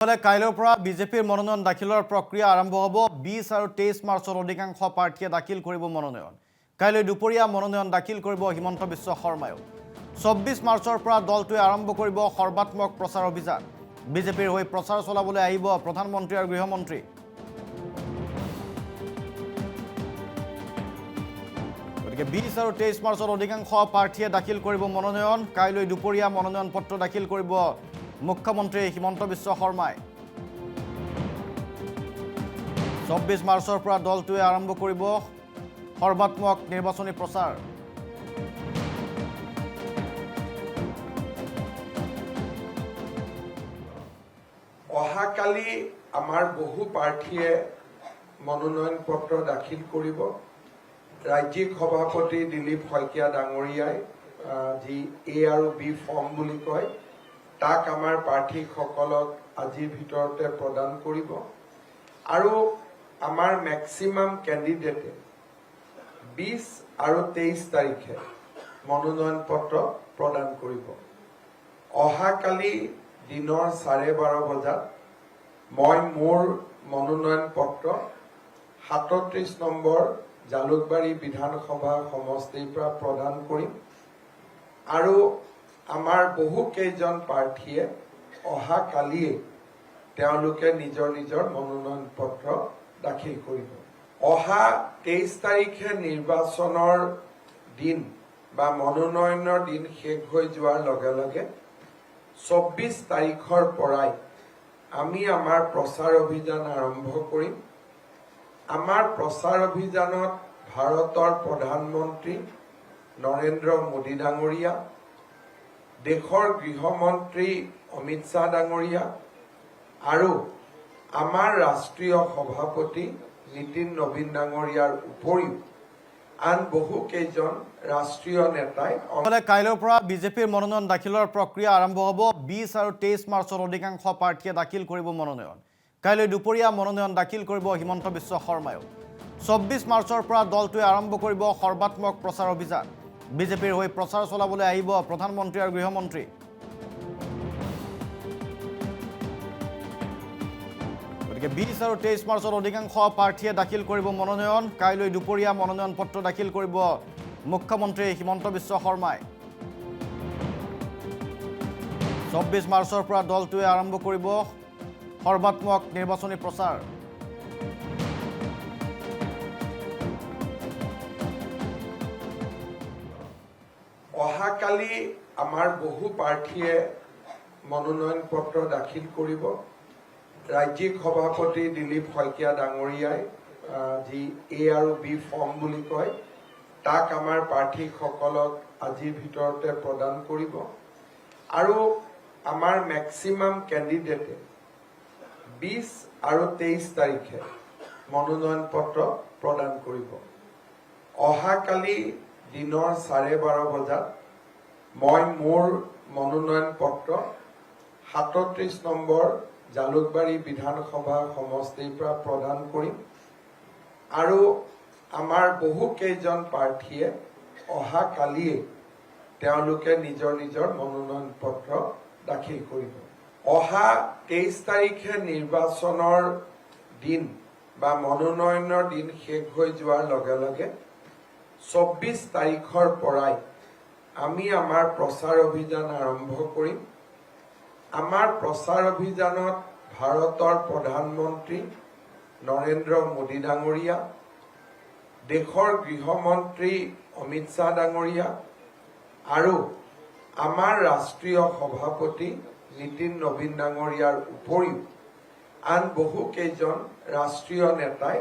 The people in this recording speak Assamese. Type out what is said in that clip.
কাইলৈৰ পৰা বিজেপিৰ মনোনয়ন দাখিলৰ প্ৰক্ৰিয়া আৰম্ভ হ'ব। 20 আৰু 23 মাৰ্চত অধিকাংশ প্ৰাৰ্থীয়ে দাখিল কৰিব মনোনয়ন। কাইলৈ দুপৰীয়া মনোনয়ন দাখিল কৰিব হিমন্ত বিশ্ব শৰ্মায়ো। 24 মাৰ্চৰ পৰা দলটোৱে আৰম্ভ কৰিব সৰ্বাত্মক প্ৰচাৰ অভিযান। বিজেপিৰ হৈ প্ৰচাৰ চলাবলৈ আহিব প্ৰধানমন্ত্ৰী আৰু গৃহমন্ত্ৰী। গতিকে 20 আৰু 23 মাৰ্চত অধিকাংশ প্ৰাৰ্থীয়ে দাখিল কৰিব মনোনয়ন। কাইলৈ দুপৰীয়া মনোনয়ন পত্ৰ দাখিল কৰিব মুখ্যমন্ত্ৰী হিমন্ত বিশ্ব শৰ্মাই। 24 মাৰ্চৰ পৰা দলটোৱে আৰম্ভ কৰিব সৰ্বাত্মক নিৰ্বাচনী প্ৰচাৰ। অহাকালি আমাৰ বহু প্ৰাৰ্থীয়ে মনোনয়ন পত্ৰ দাখিল কৰিব। ৰাজ্যিক সভাপতি দিলীপ শইকীয়া ডাঙৰীয়াই যি এ আৰু বি ফৰ্ম বুলি কয় তাক আমাৰ প্ৰাৰ্থীসকলক আজিৰ ভিতৰতে প্ৰদান কৰিব। আৰু আমাৰ মেক্সিমাম কেণ্ডিডেটে 20 আৰু 23 তাৰিখে মনোনয়ন পত্ৰ প্ৰদান কৰিব। অহাকালি দিনৰ 12:30 বজাত মই মোৰ মনোনয়ন পত্ৰ 37 নম্বৰ জালুকবাৰী বিধানসভা সমষ্টিৰ পৰা প্ৰদান কৰিম। আৰু আমাৰ বহু কেইজন প্ৰাৰ্থীয়ে অহাকালিয়ে তেওঁলোকে নিজৰ নিজৰ মনোনয়ন পত্ৰ দাখিল কৰিব। অহা 23 তাৰিখে নিৰ্বাচনৰ দিন বা মনোনয়নৰ দিন শেষ হৈ যোৱাৰ লগে লগে 24 তাৰিখৰ পৰাই আমি আমাৰ প্ৰচাৰ অভিযান আৰম্ভ কৰিম। আমাৰ প্ৰচাৰ অভিযানত ভাৰতৰ প্ৰধানমন্ত্ৰী নৰেন্দ্ৰ মোদী ডাঙৰীয়া, দেশৰ গৃহমন্ত্ৰী অমিত শ্বাহ ডাঙৰীয়া আৰু আমাৰ ৰাষ্ট্ৰীয় সভাপতি নীতিন নবীন ডাঙৰীয়াৰ উপৰিও আন বহু কেইজন ৰাষ্ট্ৰীয় নেতাই কাইলৈৰ পৰা বিজেপিৰ মনোনয়ন দাখিলৰ প্ৰক্ৰিয়া আৰম্ভ হ'ব। 20 আৰু 23 মাৰ্চত অধিকাংশ প্ৰাৰ্থীয়ে দাখিল কৰিব মনোনয়ন। কাইলৈ দুপৰীয়া মনোনয়ন দাখিল কৰিব হিমন্ত বিশ্ব শৰ্মায়ো। 24 মাৰ্চৰ পৰা দলটোৱে আৰম্ভ কৰিব সৰ্বাত্মক প্ৰচাৰ অভিযান। বিজেপিৰ হৈ প্ৰচাৰ চলাবলৈ আহিব প্ৰধানমন্ত্ৰী আৰু গৃহমন্ত্ৰী। গতিকে 20 আৰু 23 মাৰ্চত অধিকাংশ প্ৰাৰ্থীয়ে দাখিল কৰিব মনোনয়ন। কাইলৈ দুপৰীয়া মনোনয়ন পত্ৰ দাখিল কৰিব মুখ্যমন্ত্ৰী হিমন্ত বিশ্ব শৰ্মাই। 24 মাৰ্চৰ পৰা দলটোৱে আৰম্ভ কৰিব সৰ্বাত্মক নিৰ্বাচনী প্ৰচাৰ। অহাকালি আমাৰ বহু প্ৰাৰ্থীয়ে মনোনয়ন পত্ৰ দাখিল কৰিব। ৰাজ্যিক সভাপতি দিলীপ শইকীয়া ডাঙৰীয়াই যি এ আৰু বি ফৰ্ম বুলি কয় তাক আমাৰ প্ৰাৰ্থীসকলক আজিৰ ভিতৰতে প্ৰদান কৰিব। আৰু আমাৰ মেক্সিমাম কেণ্ডিডেটে 20 আৰু 23 তাৰিখে মনোনয়ন পত্ৰ প্ৰদান কৰিব। অহাকালি দিনৰ 12:30 বজাত মই মোৰ মনোনয়ন পত্ৰ 37 নম্বৰ জালুকবাৰী বিধানসভা সমষ্টিৰ পৰা প্ৰদান কৰিম। আৰু আমাৰ বহু কেইজন প্ৰাৰ্থীয়ে অহাকালিয়ে তেওঁলোকে নিজৰ নিজৰ মনোনয়ন পত্ৰ দাখিল কৰিব। অহা 23 তাৰিখে নিৰ্বাচনৰ দিন বা মনোনয়নৰ দিন শেষ হৈ যোৱাৰ লগে লগে 24 তাৰিখৰ পৰাই আমি আমাৰ প্ৰচাৰ অভিযান আৰম্ভ কৰিম। আমাৰ প্ৰচাৰ অভিযানত ভাৰতৰ প্ৰধানমন্ত্ৰী নৰেন্দ্ৰ মোদী ডাঙৰীয়া, দেশৰ গৃহমন্ত্ৰী অমিত শ্বাহ ডাঙৰীয়া আৰু আমাৰ ৰাষ্ট্ৰীয় সভাপতি নীতিন নবীন ডাঙৰীয়াৰ উপৰিও আন বহু কেইজন ৰাষ্ট্ৰীয় নেতাই